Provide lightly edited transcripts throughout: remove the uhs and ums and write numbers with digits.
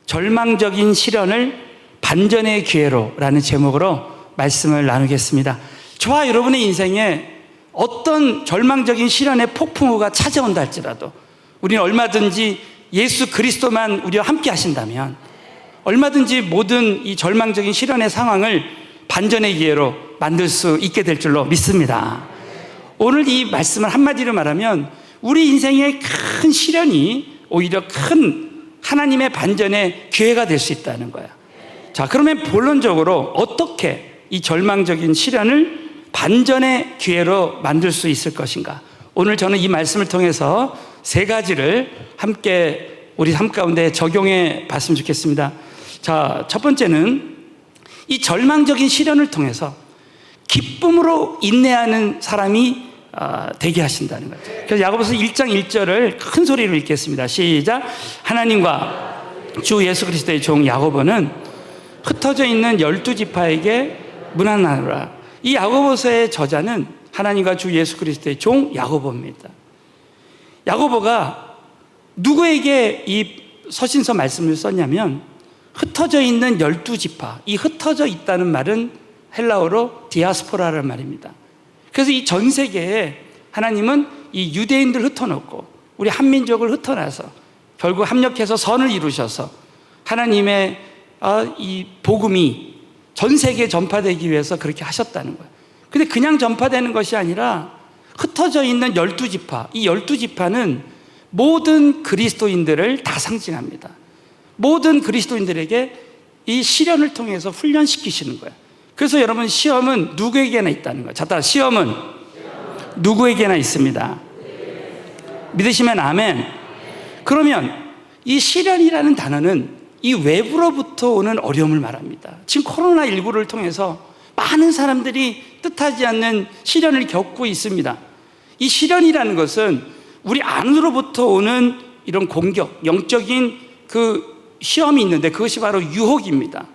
절망적인 시련을 반전의 기회로라는 제목으로 말씀을 나누겠습니다. 저와 여러분의 인생에 어떤 절망적인 시련의 폭풍우가 찾아온다 할지라도 우리는 얼마든지 예수 그리스도만 우리와 함께 하신다면 얼마든지 모든 이 절망적인 시련의 상황을 반전의 기회로 만들 수 있게 될 줄로 믿습니다. 오늘 이 말씀을 한마디로 말하면 우리 인생의 큰 시련이 오히려 큰 하나님의 반전의 기회가 될 수 있다는 거야. 자, 그러면 본론적으로 어떻게 이 절망적인 시련을 반전의 기회로 만들 수 있을 것인가? 오늘 저는 이 말씀을 통해서 세 가지를 함께 우리 삶 가운데 적용해 봤으면 좋겠습니다. 자, 첫 번째는 이 절망적인 시련을 통해서 기쁨으로 인내하는 사람이 되게 하신다는 거죠. 그래서 야고보서 1장 1절을 큰 소리로 읽겠습니다. 시작. 하나님과 주 예수 그리스도의 종 야고보는 흩어져 있는 12지파에게 문안하노라. 이 야고보서의 저자는 하나님과 주 예수 그리스도의 종 야고보입니다. 야고보가 누구에게 이 서신서 말씀을 썼냐면 흩어져 있는 12지파, 이 흩어져 있다는 말은 헬라어로 디아스포라라는 말입니다. 그래서 이 전 세계에 하나님은 이 유대인들 흩어놓고 우리 한민족을 흩어놔서 결국 합력해서 선을 이루셔서 하나님의 이 복음이 전 세계에 전파되기 위해서 그렇게 하셨다는 거예요. 근데 그냥 전파되는 것이 아니라 흩어져 있는 12지파, 이 12지파는 모든 그리스도인들을 다 상징합니다. 모든 그리스도인들에게 이 시련을 통해서 훈련시키시는 거예요. 그래서 여러분, 시험은 누구에게나 있다는 거예요. 자, 따라 시험은 누구에게나 있습니다. 믿으시면 아멘. 그러면 이 시련이라는 단어는 이 외부로부터 오는 어려움을 말합니다. 지금 코로나19를 통해서 많은 사람들이 뜻하지 않는 시련을 겪고 있습니다. 이 시련이라는 것은 우리 안으로부터 오는 이런 공격, 영적인 그 시험이 있는데 그것이 바로 유혹입니다.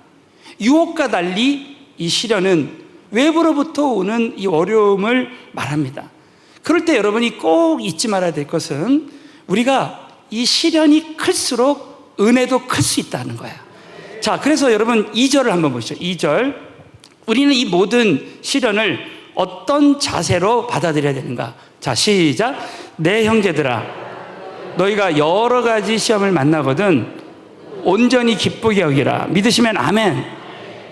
유혹과 달리 이 시련은 외부로부터 오는 이 어려움을 말합니다. 그럴 때 여러분이 꼭 잊지 말아야 될 것은 우리가 이 시련이 클수록 은혜도 클 수 있다는 거야. 자, 그래서 여러분 2절을 한번 보시죠. 2절. 우리는 이 모든 시련을 어떤 자세로 받아들여야 되는가? 자, 시작. 내 형제들아, 너희가 여러 가지 시험을 만나거든 온전히 기쁘게 여기라. 믿으시면 아멘.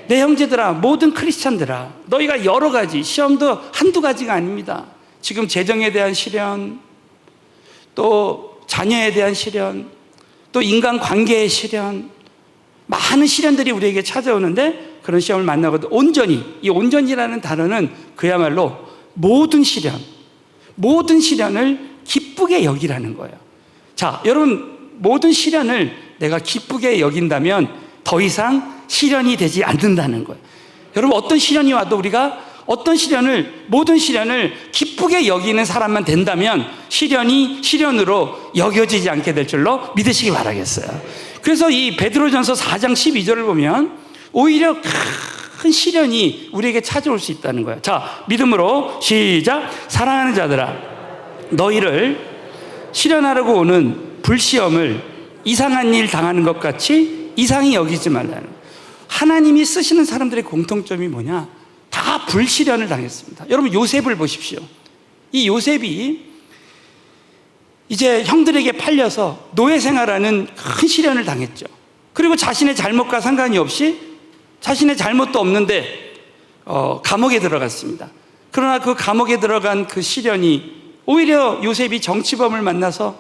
내 형제들아, 모든 크리스찬들아, 너희가 여러 가지, 시험도 한두 가지가 아닙니다. 지금 재정에 대한 시련, 또 자녀에 대한 시련, 또 인간관계의 시련, 많은 시련들이 우리에게 찾아오는데 그런 시험을 만나거든 온전히, 이 온전히라는 단어는 그야말로 모든 시련을 기쁘게 여기라는 거예요. 자, 여러분, 모든 시련을 내가 기쁘게 여긴다면 더 이상 시련이 되지 않는다는 거예요. 여러분, 어떤 시련이 와도 우리가 모든 시련을 기쁘게 여기는 사람만 된다면 시련이 시련으로 여겨지지 않게 될 줄로 믿으시기 바라겠어요. 그래서 이 베드로전서 4장 12절을 보면 오히려 큰 시련이 우리에게 찾아올 수 있다는 거예요. 자, 믿음으로 시작. 사랑하는 자들아, 너희를 시련하려고 오는 불시험을 이상한 일 당하는 것 같이 이상히 여기지 말라는 거예요. 하나님이 쓰시는 사람들의 공통점이 뭐냐? 다 불시련을 당했습니다. 여러분, 요셉을 보십시오. 이 요셉이 이제 형들에게 팔려서 노예 생활하는 큰 시련을 당했죠. 그리고 자신의 잘못과 상관이 없이 자신의 잘못도 없는데 감옥에 들어갔습니다. 그러나 그 감옥에 들어간 그 시련이 오히려 요셉이 정치범을 만나서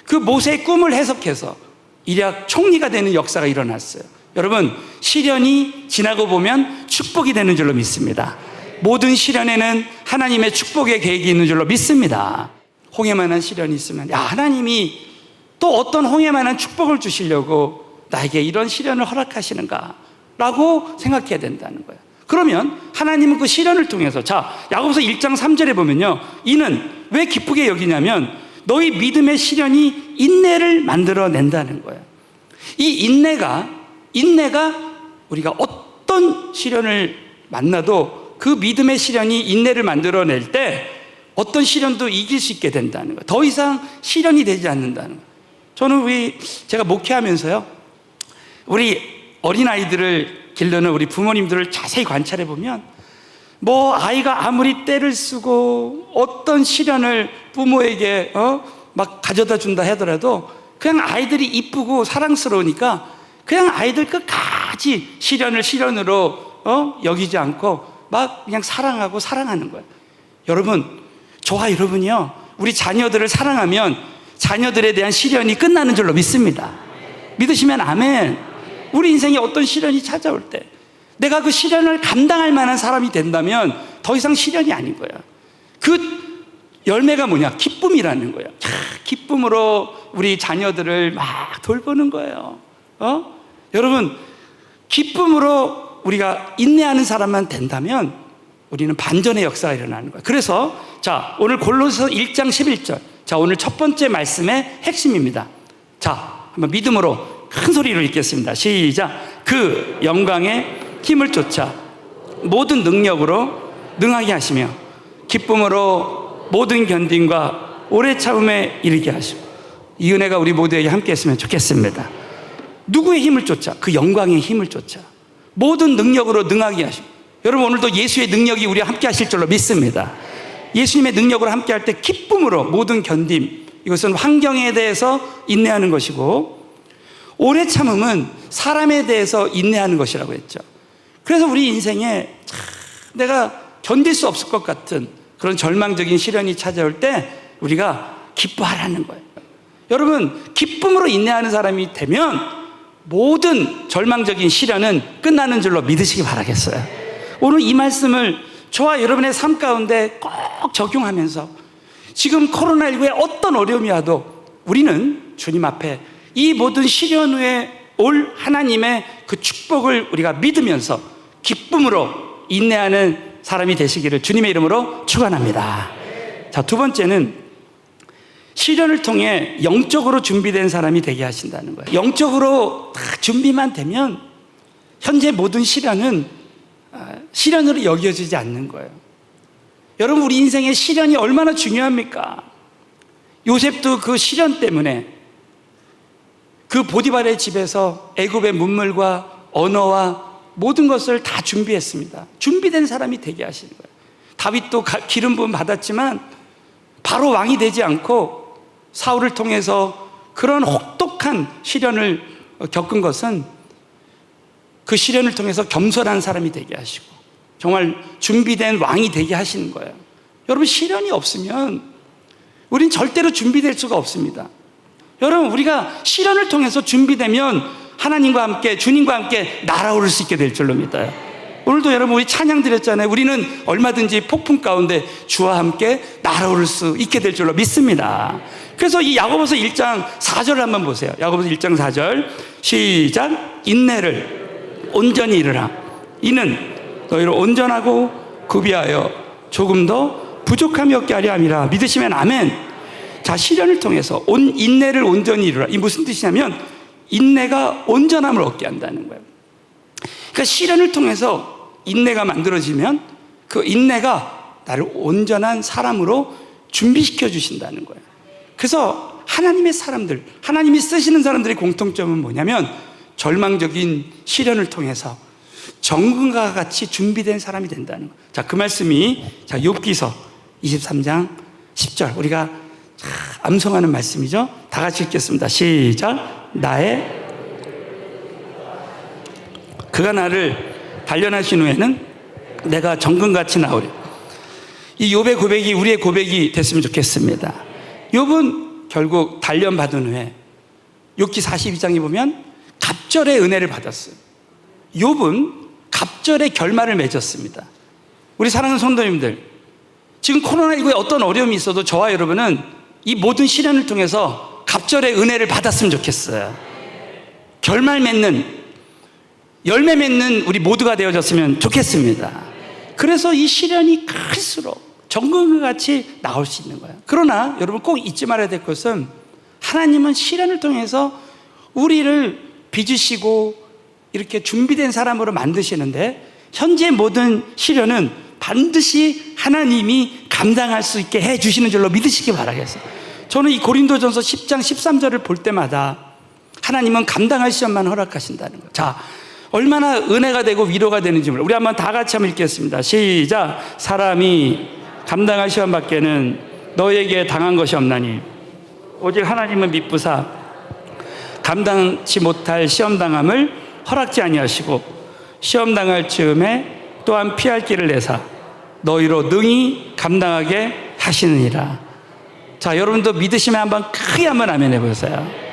그 모세의 꿈을 해석해서 일약 총리가 되는 역사가 일어났어요. 여러분, 시련이 지나고 보면 축복이 되는 줄로 믿습니다. 모든 시련에는 하나님의 축복의 계획이 있는 줄로 믿습니다. 홍해만한 시련이 있으면 하나님이 또 어떤 홍해만한 축복을 주시려고 나에게 이런 시련을 허락하시는가 라고 생각해야 된다는 거예요. 그러면 하나님은 그 시련을 통해서, 자, 야고보서 1장 3절에 보면요, 이는 왜 기쁘게 여기냐면 너희 믿음의 시련이 인내를 만들어낸다는 거예요. 이 인내가 우리가 어떤 시련을 만나도 그 믿음의 시련이 인내를 만들어낼 때 어떤 시련도 이길 수 있게 된다는 거예요. 더 이상 시련이 되지 않는다는 거예요. 저는 제가 목회하면서요, 우리 어린아이들을 기르는 우리 부모님들을 자세히 관찰해 보면 뭐 아이가 아무리 떼를 쓰고 어떤 시련을 부모에게 막 가져다 준다 하더라도 그냥 아이들이 이쁘고 사랑스러우니까 그냥 아이들 끝까지 시련을 시련으로 여기지 않고 막 그냥 사랑하고 사랑하는 거예요. 여러분, 저와 여러분이요, 우리 자녀들을 사랑하면 자녀들에 대한 시련이 끝나는 줄로 믿습니다. 믿으시면 아멘. 우리 인생에 어떤 시련이 찾아올 때 내가 그 시련을 감당할 만한 사람이 된다면 더 이상 시련이 아닌 거야. 그 열매가 뭐냐? 기쁨이라는 거야. 기쁨으로 우리 자녀들을 막 돌보는 거예요. 여러분, 기쁨으로 우리가 인내하는 사람만 된다면 우리는 반전의 역사가 일어나는 거예요. 그래서 자, 오늘 골로새서 1장 11절. 자, 오늘 첫 번째 말씀의 핵심입니다. 자, 한번 믿음으로 큰 소리로 읽겠습니다. 시작. 그 영광의 힘을 쫓아 모든 능력으로 능하게 하시며 기쁨으로 모든 견딘과 오래 참음에 이르게 하시고, 이 은혜가 우리 모두에게 함께 했으면 좋겠습니다. 누구의 힘을 쫓아? 그 영광의 힘을 쫓아 모든 능력으로 능하게 하시고, 여러분 오늘도 예수의 능력이 우리와 함께 하실 줄로 믿습니다. 예수님의 능력으로 함께 할 때 기쁨으로 모든 견딤, 이것은 환경에 대해서 인내하는 것이고, 오래 참음은 사람에 대해서 인내하는 것이라고 했죠. 그래서 우리 인생에 내가 견딜 수 없을 것 같은 그런 절망적인 시련이 찾아올 때 우리가 기뻐하라는 거예요. 여러분, 기쁨으로 인내하는 사람이 되면 모든 절망적인 시련은 끝나는 줄로 믿으시기 바라겠어요. 오늘 이 말씀을 저와 여러분의 삶 가운데 꼭 적용하면서 지금 코로나19에 어떤 어려움이 와도 우리는 주님 앞에 이 모든 시련 후에 올 하나님의 그 축복을 우리가 믿으면서 기쁨으로 인내하는 사람이 되시기를 주님의 이름으로 축원합니다. 자, 두 번째는 시련을 통해 영적으로 준비된 사람이 되게 하신다는 거예요. 영적으로 다 준비만 되면 현재 모든 시련은 시련으로 여겨지지 않는 거예요. 여러분, 우리 인생의 시련이 얼마나 중요합니까? 요셉도 그 시련 때문에 그 보디발의 집에서 애굽의 문물과 언어와 모든 것을 다 준비했습니다. 준비된 사람이 되게 하시는 거예요. 다윗도 기름 부음 받았지만 바로 왕이 되지 않고 사울을 통해서 그런 혹독한 시련을 겪은 것은 그 시련을 통해서 겸손한 사람이 되게 하시고 정말 준비된 왕이 되게 하시는 거예요. 여러분, 시련이 없으면 우린 절대로 준비될 수가 없습니다. 여러분, 우리가 시련을 통해서 준비되면 하나님과 함께, 주님과 함께 날아오를 수 있게 될 줄로 믿어요. 오늘도 여러분 우리 찬양 드렸잖아요. 우리는 얼마든지 폭풍 가운데 주와 함께 날아오를 수 있게 될 줄로 믿습니다. 그래서 이 야고보서 1장 4절을 한번 보세요. 야고보서 1장 4절 시작. 인내를 온전히 이루라. 이는 너희를 온전하고 구비하여 조금 더 부족함이 없게 하려 함이라. 믿으시면 아멘. 자, 시련을 통해서 인내를 온전히 이루라. 이 무슨 뜻이냐면 인내가 온전함을 얻게 한다는 거예요. 그러니까 시련을 통해서 인내가 만들어지면 그 인내가 나를 온전한 사람으로 준비시켜 주신다는 거예요. 그래서 하나님의 사람들, 하나님이 쓰시는 사람들의 공통점은 뭐냐면 절망적인 시련을 통해서 정금과 같이 준비된 사람이 된다는 거예요. 자, 그 말씀이 자, 욥기서 23장 10절 우리가 암송하는 말씀이죠. 다 같이 읽겠습니다. 시작. 그가 나를 단련하신 후에는 내가 정금같이 나오리. 이 욥의 고백이 우리의 고백이 됐으면 좋겠습니다. 욥은 결국 단련받은 후에 욥기 42장에 보면 갑절의 은혜를 받았어요. 욥은 갑절의 결말을 맺었습니다. 우리 사랑하는 성도님들, 지금 코로나19에 어떤 어려움이 있어도 저와 여러분은 이 모든 시련을 통해서 갑절의 은혜를 받았으면 좋겠어요. 결말 맺는, 열매 맺는 우리 모두가 되어졌으면 좋겠습니다. 그래서 이 시련이 클수록 정금과 같이 나올 수 있는 거예요. 그러나 여러분 꼭 잊지 말아야 될 것은 하나님은 시련을 통해서 우리를 빚으시고 이렇게 준비된 사람으로 만드시는데 현재 모든 시련은 반드시 하나님이 감당할 수 있게 해주시는 줄로 믿으시기 바라겠어요. 저는 이 고린도전서 10장 13절을 볼 때마다 하나님은 감당할 시험만 허락하신다는 거예요. 자, 얼마나 은혜가 되고 위로가 되는지 몰라요. 우리 한번 다 같이 한번 읽겠습니다. 시작. 사람이 감당할 시험 밖에는 너에게 당한 것이 없나니 오직 하나님은 미쁘사 감당치 못할 시험 당함을 허락지 아니하시고 시험 당할 즈음에 또한 피할 길을 내사 너희로 능히 감당하게 하시느니라. 자, 여러분도 믿으시면 한번 크게 한번 아멘 해보세요.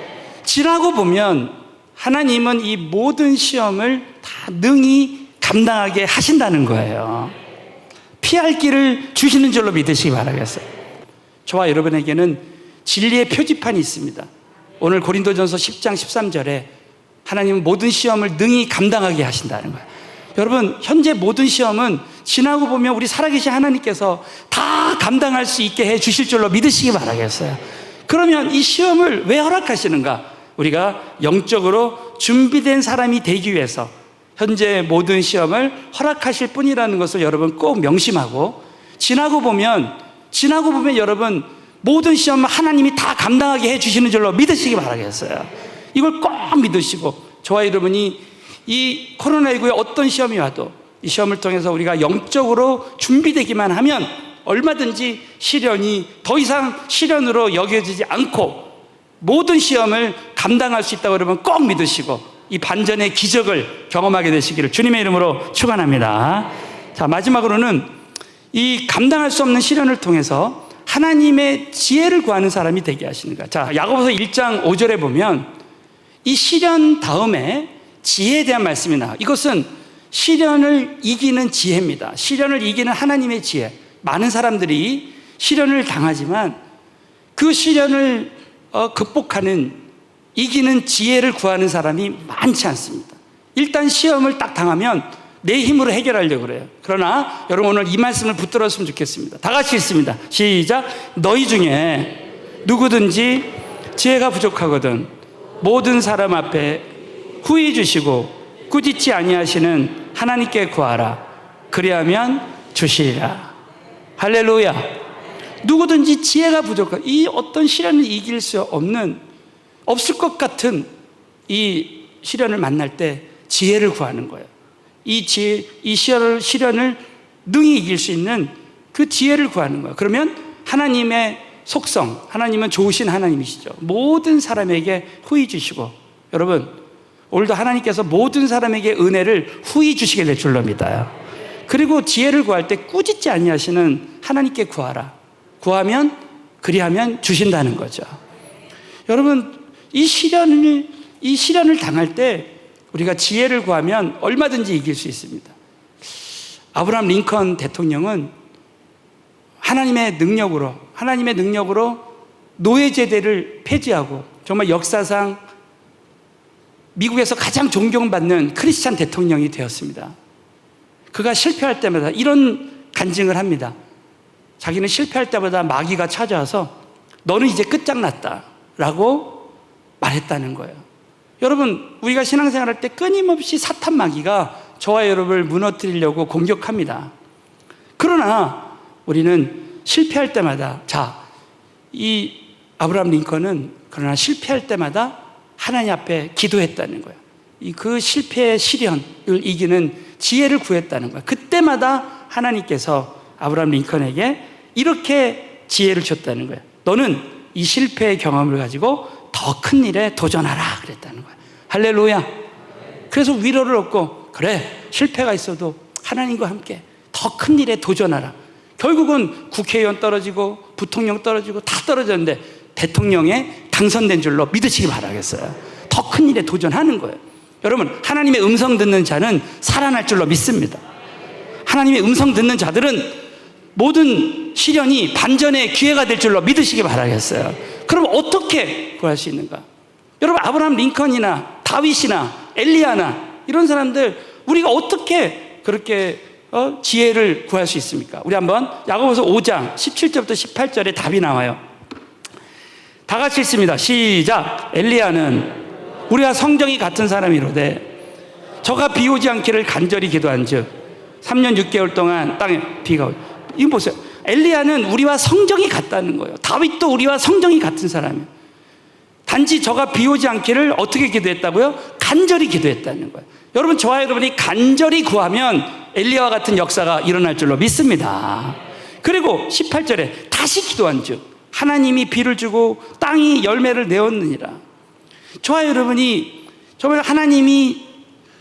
지나고 보면 하나님은 이 모든 시험을 다 능히 감당하게 하신다는 거예요. 피할 길을 주시는 줄로 믿으시기 바라겠어요. 저와 여러분에게는 진리의 표지판이 있습니다. 오늘 고린도전서 10장 13절에 하나님은 모든 시험을 능히 감당하게 하신다는 거예요. 여러분, 현재 모든 시험은 지나고 보면 우리 살아계신 하나님께서 다 감당할 수 있게 해 주실 줄로 믿으시기 바라겠어요. 그러면 이 시험을 왜 허락하시는가? 우리가 영적으로 준비된 사람이 되기 위해서 현재 모든 시험을 허락하실 뿐이라는 것을 여러분 꼭 명심하고, 지나고 보면 여러분 모든 시험을 하나님이 다 감당하게 해주시는 줄로 믿으시기 바라겠어요. 이걸 꼭 믿으시고, 저와 여러분이 이 코로나19에 어떤 시험이 와도 이 시험을 통해서 우리가 영적으로 준비되기만 하면 얼마든지 시련이 더 이상 시련으로 여겨지지 않고 모든 시험을 감당할 수 있다고 여러분 꼭 믿으시고 이 반전의 기적을 경험하게 되시기를 주님의 이름으로 축원합니다. 자, 마지막으로는 이 감당할 수 없는 시련을 통해서 하나님의 지혜를 구하는 사람이 되게 하시는가. 자, 야고보서 1장 5절에 보면 이 시련 다음에 지혜에 대한 말씀이 나와요. 이것은 시련을 이기는 지혜입니다. 시련을 이기는 하나님의 지혜. 많은 사람들이 시련을 당하지만 그 시련을 극복하는, 이기는 지혜를 구하는 사람이 많지 않습니다. 일단 시험을 딱 당하면 내 힘으로 해결하려고 그래요. 그러나 여러분 오늘 이 말씀을 붙들었으면 좋겠습니다. 다 같이 읽습니다. 시작. 너희 중에 누구든지 지혜가 부족하거든 모든 사람 앞에 후히 주시고 꾸짖지 아니하시는 하나님께 구하라. 그리하면 주시리라. 할렐루야. 누구든지 지혜가 부족한, 이 어떤 시련을 이길 수 없을 것 같은 이 시련을 만날 때 지혜를 구하는 거예요. 이 시련을 능히 이길 수 있는 그 지혜를 구하는 거예요. 그러면 하나님의 속성, 하나님은 좋으신 하나님이시죠. 모든 사람에게 후히 주시고, 여러분 오늘도 하나님께서 모든 사람에게 은혜를 후히 주시게 될 줄로 믿어요. 그리고 지혜를 구할 때 꾸짖지 아니하시는 하나님께 구하라. 구하면 그리하면 주신다는 거죠. 여러분 이 시련을 당할 때 우리가 지혜를 구하면 얼마든지 이길 수 있습니다. 아브라함 링컨 대통령은 하나님의 능력으로 노예제대를 폐지하고 정말 역사상 미국에서 가장 존경받는 크리스찬 대통령이 되었습니다. 그가 실패할 때마다 이런 간증을 합니다. 자기는 실패할 때마다 마귀가 찾아와서 너는 이제 끝장났다 라고 말했다는 거예요. 여러분 우리가 신앙생활할 때 끊임없이 사탄 마귀가 저와 여러분을 무너뜨리려고 공격합니다. 그러나 우리는 실패할 때마다, 이 아브라함 링컨은 그러나 실패할 때마다 하나님 앞에 기도했다는 거예요. 그 실패의 시련을 이기는 지혜를 구했다는 거예요. 그때마다 하나님께서 아브라함 링컨에게 이렇게 지혜를 줬다는 거예요. 너는 이 실패의 경험을 가지고 더 큰 일에 도전하라 그랬다는 거예요. 할렐루야. 그래서 위로를 얻고, 그래 실패가 있어도 하나님과 함께 더 큰 일에 도전하라. 결국은 국회의원 떨어지고 부통령 떨어지고 다 떨어졌는데 대통령에 당선된 줄로 믿으시기 바라겠어요. 더 큰 일에 도전하는 거예요. 여러분 하나님의 음성 듣는 자는 살아날 줄로 믿습니다. 하나님의 음성 듣는 자들은 모든 시련이 반전의 기회가 될 줄로 믿으시기 바라겠어요. 그럼 어떻게 구할 수 있는가? 여러분 아브라함 링컨이나 다윗이나 엘리야나 이런 사람들 우리가 어떻게 그렇게 지혜를 구할 수 있습니까? 우리 한번 야고보서 5장 17절부터 18절에 답이 나와요. 다 같이 읽습니다. 시작. 엘리야는 우리와 성정이 같은 사람이로되 저가 비 오지 않기를 간절히 기도한즉 3년 6개월 동안 땅에 비가 오고. 이거 보세요. 엘리야는 우리와 성정이 같다는 거예요. 다윗도 우리와 성정이 같은 사람이에요. 단지 저가 비 오지 않기를 어떻게 기도했다고요? 간절히 기도했다는 거예요. 여러분, 저와 여러분이 간절히 구하면 엘리야와 같은 역사가 일어날 줄로 믿습니다. 그리고 18절에 다시 기도한 즉 하나님이 비를 주고 땅이 열매를 내었느니라. 저와 여러분이 정말 하나님이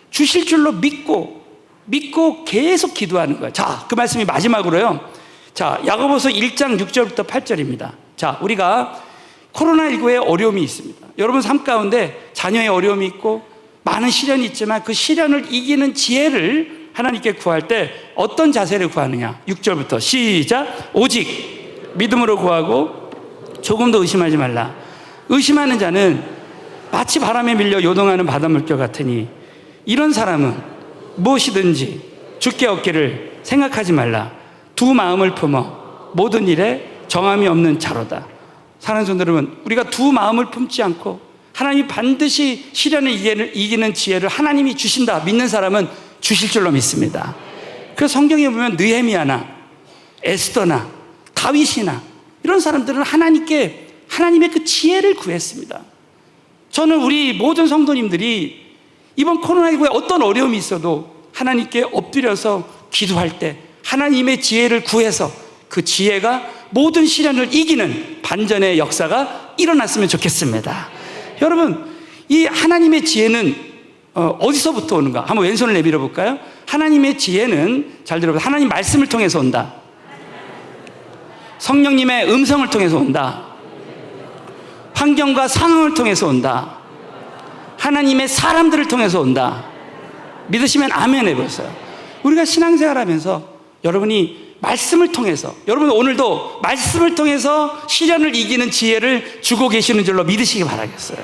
주실 줄로 믿고 계속 기도하는 거예요. 자, 그 말씀이 마지막으로요. 자, 야고보서 1장 6절부터 8절입니다. 자, 우리가 코로나19에 어려움이 있습니다. 여러분 삶 가운데 자녀의 어려움이 있고 많은 시련이 있지만 그 시련을 이기는 지혜를 하나님께 구할 때 어떤 자세를 구하느냐. 6절부터 시작. 오직 믿음으로 구하고 조금도 의심하지 말라. 의심하는 자는 마치 바람에 밀려 요동하는 바닷물결 같으니 이런 사람은 무엇이든지 주께 얻기를 생각하지 말라. 두 마음을 품어 모든 일에 정함이 없는 자로다. 사랑하는 성도 여러분, 우리가 두 마음을 품지 않고 하나님이 반드시 시련을 이기는 지혜를 하나님이 주신다 믿는 사람은 주실 줄로 믿습니다. 그래서 성경에 보면 느헤미야나 에스더나 다윗이나 이런 사람들은 하나님의 그 지혜를 구했습니다. 저는 우리 모든 성도님들이 이번 코로나19에 어떤 어려움이 있어도 하나님께 엎드려서 기도할 때 하나님의 지혜를 구해서 그 지혜가 모든 시련을 이기는 반전의 역사가 일어났으면 좋겠습니다. 여러분, 이 하나님의 지혜는 어디서부터 오는가? 한번 왼손을 내밀어 볼까요? 하나님의 지혜는, 잘 들어보세요, 하나님 말씀을 통해서 온다. 성령님의 음성을 통해서 온다. 환경과 상황을 통해서 온다. 하나님의 사람들을 통해서 온다. 믿으시면 아멘 해보세요. 우리가 신앙생활하면서 여러분이 말씀을 통해서, 여러분 오늘도 말씀을 통해서 시련을 이기는 지혜를 주고 계시는 줄로 믿으시기 바라겠어요.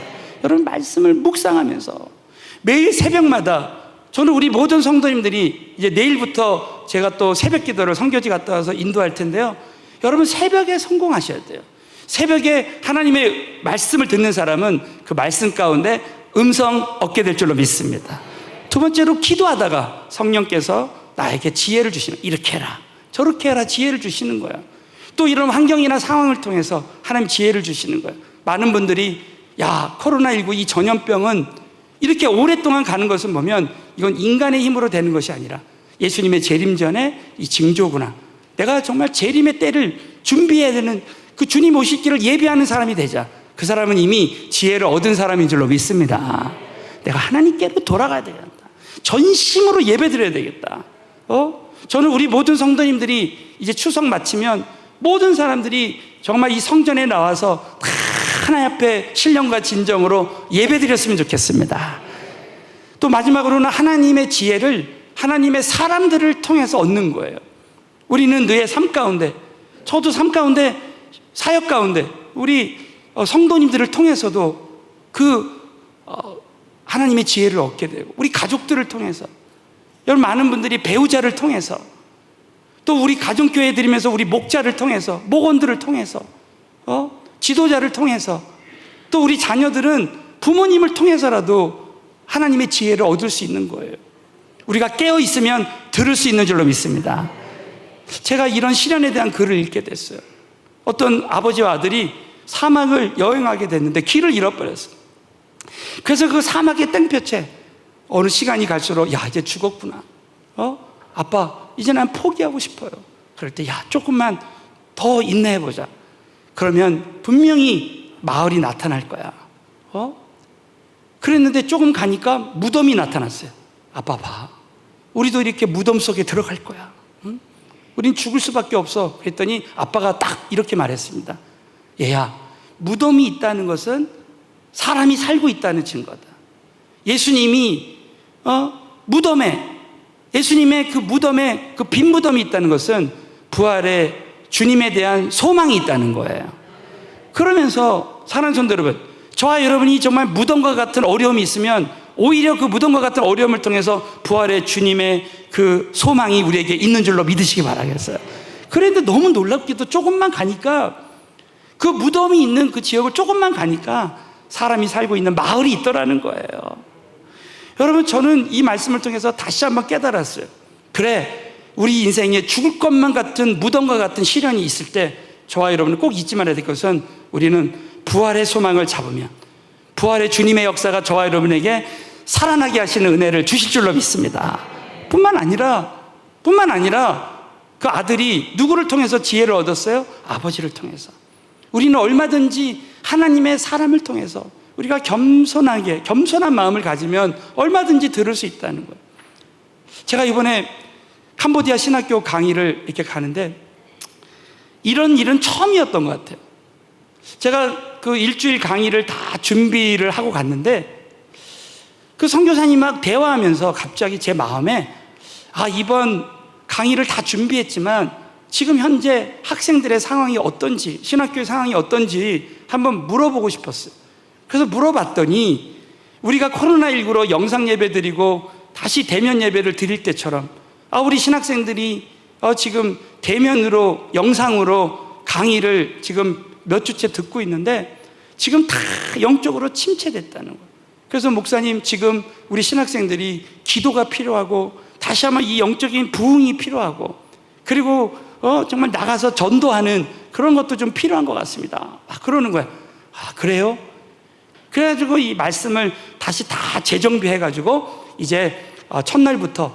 여러분 말씀을 묵상하면서 매일 새벽마다, 저는 우리 모든 성도님들이 이제 내일부터 제가 또 새벽 기도를 성교지 갔다 와서 인도할 텐데요. 여러분 새벽에 성공하셔야 돼요. 새벽에 하나님의 말씀을 듣는 사람은 그 말씀 가운데 음성 얻게 될 줄로 믿습니다. 두 번째로 기도하다가 성령께서 나에게 지혜를 주시는, 이렇게 해라 저렇게 해라 지혜를 주시는 거야. 또 이런 환경이나 상황을 통해서 하나님 지혜를 주시는 거예요. 많은 분들이 야, 코로나19 이 전염병은 이렇게 오랫동안 가는 것을 보면 이건 인간의 힘으로 되는 것이 아니라 예수님의 재림 전에 이 징조구나. 내가 정말 재림의 때를 준비해야 되는, 그 주님 오실 길을 예비하는 사람이 되자. 그 사람은 이미 지혜를 얻은 사람인 줄로 믿습니다. 내가 하나님께로 돌아가야 되겠다. 전심으로 예배드려야 되겠다. 저는 우리 모든 성도님들이 이제 추석 마치면 모든 사람들이 정말 이 성전에 나와서 다 하나님 앞에 신령과 진정으로 예배드렸으면 좋겠습니다. 또 마지막으로는 하나님의 지혜를 하나님의 사람들을 통해서 얻는 거예요. 우리는 너의 삶 가운데, 저도 삶 가운데, 사역 가운데 우리 성도님들을 통해서도 하나님의 지혜를 얻게 되고, 우리 가족들을 통해서, 여러분 많은 분들이 배우자를 통해서, 또 우리 가정교회 드리면서 우리 목자를 통해서, 목원들을 통해서, 지도자를 통해서, 또 우리 자녀들은 부모님을 통해서라도 하나님의 지혜를 얻을 수 있는 거예요. 우리가 깨어 있으면 들을 수 있는 줄로 믿습니다. 제가 이런 시련에 대한 글을 읽게 됐어요. 어떤 아버지와 아들이 사막을 여행하게 됐는데 길을 잃어버렸어요. 그래서 그 사막의 땡볕에 어느 시간이 갈수록 야, 이제 죽었구나. 아빠, 이제 난 포기하고 싶어요. 그럴 때 야, 조금만 더 인내해보자. 그러면 분명히 마을이 나타날 거야. 그랬는데 조금 가니까 무덤이 나타났어요. 아빠 봐, 우리도 이렇게 무덤 속에 들어갈 거야. 응? 우린 죽을 수밖에 없어. 그랬더니 아빠가 딱 이렇게 말했습니다. 얘야, 무덤이 있다는 것은 사람이 살고 있다는 증거다. 예수님이 예수님의 그 무덤에, 그 빈 무덤이 있다는 것은 부활의 주님에 대한 소망이 있다는 거예요. 그러면서 사랑하는 성도 여러분, 저와 여러분이 정말 무덤과 같은 어려움이 있으면 오히려 그 무덤과 같은 어려움을 통해서 부활의 주님의 그 소망이 우리에게 있는 줄로 믿으시기 바라겠어요. 그런데 너무 놀랍게도 조금만 가니까, 그 무덤이 있는 그 지역을 조금만 가니까 사람이 살고 있는 마을이 있더라는 거예요. 여러분, 저는 이 말씀을 통해서 다시 한번 깨달았어요. 그래, 우리 인생에 죽을 것만 같은 무덤과 같은 시련이 있을 때 저와 여러분은 꼭 잊지 말아야 될 것은, 우리는 부활의 소망을 잡으면 부활의 주님의 역사가 저와 여러분에게 살아나게 하시는 은혜를 주실 줄로 믿습니다. 뿐만 아니라 그 아들이 누구를 통해서 지혜를 얻었어요? 아버지를 통해서. 우리는 얼마든지 하나님의 사람을 통해서 우리가 겸손한 마음을 가지면 얼마든지 들을 수 있다는 거예요. 제가 이번에 캄보디아 신학교 강의를 이렇게 가는데 이런 일은 처음이었던 것 같아요. 제가 그 일주일 강의를 다 준비를 하고 갔는데 그 선교사님하고 대화하면서 갑자기 제 마음에 이번 강의를 다 준비했지만 지금 현재 학생들의 상황이 어떤지, 신학교의 상황이 어떤지 한번 물어보고 싶었어요. 그래서 물어봤더니 우리가 코로나19로 영상 예배 드리고 다시 대면 예배를 드릴 때처럼 우리 신학생들이 지금 대면으로 영상으로 강의를 지금 몇 주째 듣고 있는데 지금 다 영적으로 침체됐다는 거예요. 그래서 목사님, 지금 우리 신학생들이 기도가 필요하고 다시 한번 이 영적인 부흥이 필요하고 그리고 정말 나가서 전도하는 그런 것도 좀 필요한 것 같습니다. 그러는 거예요. 그래요? 그래가지고 이 말씀을 다시 다 재정비해가지고 이제 첫날부터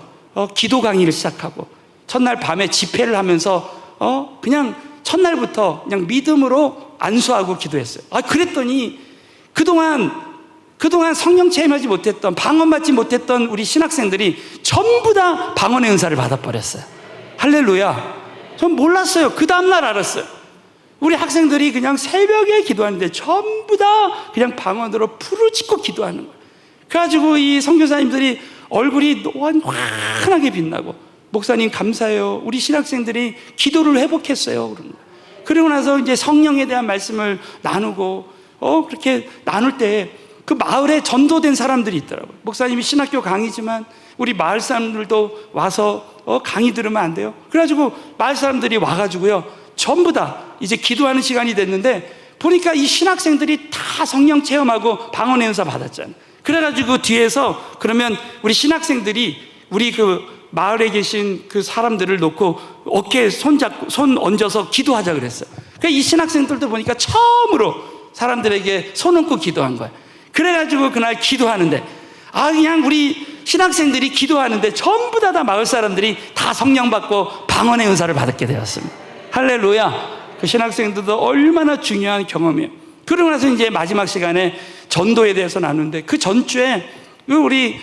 기도 강의를 시작하고 첫날 밤에 집회를 하면서 그냥 첫날부터 그냥 믿음으로 안수하고 기도했어요. 그랬더니 그동안 성령 체험하지 못했던, 방언받지 못했던 우리 신학생들이 전부 다 방언의 은사를 받아버렸어요. 할렐루야. 전 몰랐어요. 그 다음날 알았어요. 우리 학생들이 그냥 새벽에 기도하는데 전부 다 그냥 방언으로 부르짖고 기도하는 거예요. 그래가지고 이 선교사님들이 얼굴이 환하게 빛나고, 목사님 감사해요, 우리 신학생들이 기도를 회복했어요. 그러고 나서 이제 성령에 대한 말씀을 나누고 그렇게 나눌 때 그 마을에 전도된 사람들이 있더라고요. 목사님이 신학교 강의지만 우리 마을 사람들도 와서 강의 들으면 안 돼요? 그래가지고 마을 사람들이 와가지고요, 전부 다 이제 기도하는 시간이 됐는데 보니까 이 신학생들이 다 성령 체험하고 방언의 은사 받았잖아요. 그래가지고 뒤에서 그러면 우리 신학생들이 우리 그 마을에 계신 그 사람들을 놓고 어깨에 손 얹어서 기도하자 그랬어요. 그러니까 이 신학생들도 보니까 처음으로 사람들에게 손 얹고 기도한 거예요. 그래가지고 그날 기도하는데 그냥 우리 신학생들이 기도하는데 전부 다 마을 사람들이 다 성령 받고 방언의 은사를 받게 되었습니다. 할렐루야. 그 신학생들도 얼마나 중요한 경험이에요. 그러고 나서 이제 마지막 시간에 전도에 대해서 나누는데 그 전주에 우리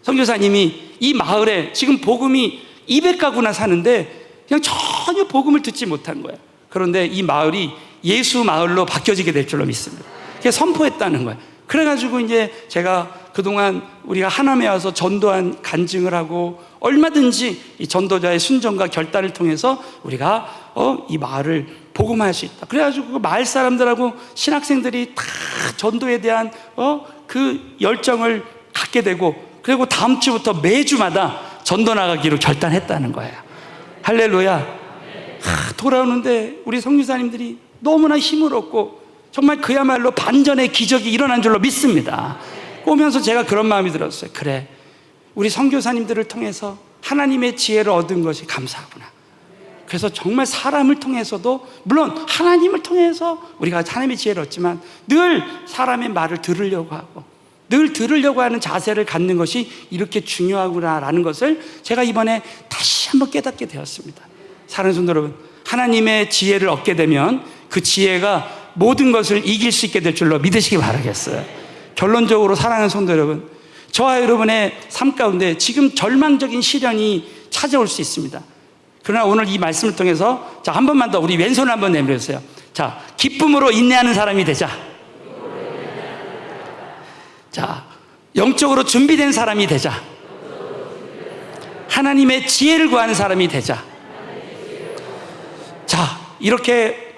선교사님이 이 마을에 지금 복음이 200가구나 사는데 그냥 전혀 복음을 듣지 못한 거예요. 그런데 이 마을이 예수 마을로 바뀌어지게 될 줄로 믿습니다. 그게 선포했다는 거예요. 그래가지고 이제 제가 그동안 우리가 하남에 와서 전도한 간증을 하고 얼마든지 이 전도자의 순종과 결단을 통해서 우리가 이 마을을 복음화할 수 있다. 그래가지고 그 마을 사람들하고 신학생들이 다 전도에 대한 그 열정을 갖게 되고, 그리고 다음 주부터 매주마다 전도 나가기로 결단했다는 거예요. 할렐루야. 돌아오는데 우리 성교사님들이 너무나 힘을 얻고 정말 그야말로 반전의 기적이 일어난 줄로 믿습니다. 오면서 제가 그런 마음이 들었어요. 그래, 우리 선교사님들을 통해서 하나님의 지혜를 얻은 것이 감사하구나. 그래서 정말 사람을 통해서도, 물론 하나님을 통해서 우리가 하나님의 지혜를 얻지만 늘 사람의 말을 들으려고 하고 늘 들으려고 하는 자세를 갖는 것이 이렇게 중요하구나라는 것을 제가 이번에 다시 한번 깨닫게 되었습니다. 사랑하는 성도 여러분, 하나님의 지혜를 얻게 되면 그 지혜가 모든 것을 이길 수 있게 될 줄로 믿으시기 바라겠어요. 결론적으로 사랑하는 성도 여러분, 저와 여러분의 삶 가운데 지금 절망적인 시련이 찾아올 수 있습니다. 그러나 오늘 이 말씀을 통해서 한 번만 더 우리 왼손을 한번 내밀어주세요. 자, 기쁨으로 인내하는 사람이 되자. 자, 영적으로 준비된 사람이 되자. 하나님의 지혜를 구하는 사람이 되자. 자, 이렇게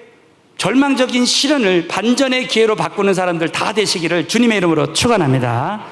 절망적인 시련을 반전의 기회로 바꾸는 사람들 다 되시기를 주님의 이름으로 축원합니다.